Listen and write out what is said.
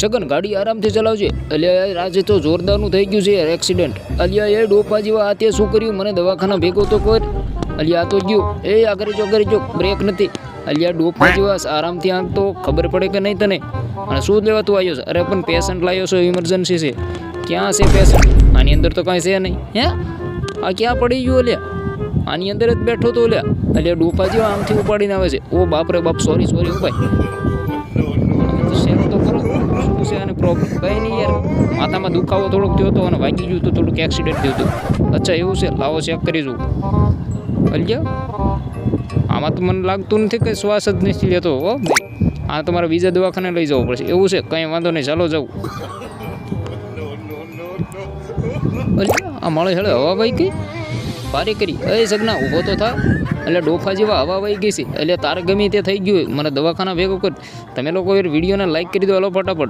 છગન ગાડી આરામથી ચલાવજે. અલ્યા યાર આજે તો જોરદારનું થઈ ગયું છે યાર એક્સિડન્ટ. અલ્યા એ ડોપા જેવા આ તે શું કર્યું મને દવાખાના ભેગો તો કર. અલ્યા આ તો ગયું એ આગળ જો બ્રેક નથી. અલ્યા ડોપા જેવા આરામથી આંક તો ખબર પડે કે નહીં તને. અને શું લેવા તું આવ્યો છે? અરે પણ પેશન્ટ લાવ્યો છો ઇમરજન્સી છે. ક્યાં છે પેશન્ટ? આની અંદર તો કાંઈ છે નહીં. હે આ ક્યાં પડી ગયું? અલ્યા આની અંદર જ બેઠો તો. અલ્યા ડોપા જેવા આમથી ઉપાડીને આવે છે. ઓ બાપ રે બાપ સોરી ભાઈ શેર તો કરો શું છે આને પ્રોબ્લેમ? કંઈ નહીં યાર માથામાં દુખાવો થોડોક થયો હતો અને વાગી ગયું હતું થોડુંક એક્સિડન્ટ થયું હતું. અચ્છા એવું છે લાવો ચેક કરી જોઉં. અલ્યા આમાં તો મને લાગતું નથી કે શ્વાસ જ નથી લેતો. હો ભાઈ આ તમારે બીજા દવાખાને લઈ જવું પડશે. એવું છે કંઈ વાંધો નહીં ચાલો જાઉં. અલ્યા આ મળે હેળે હવા ભાઈ ગઈ પારી કરી. એ સગના ઊભો તો થા. એટલે ડોફા જેવા હવા વહી ગઈ છે. એટલે તારે ગમે તે થઈ ગયું મને દવાખાના ભેગો કર. તમે લોકો વિડીયોને લાઈક કરી દો. હલો ફટાફટ.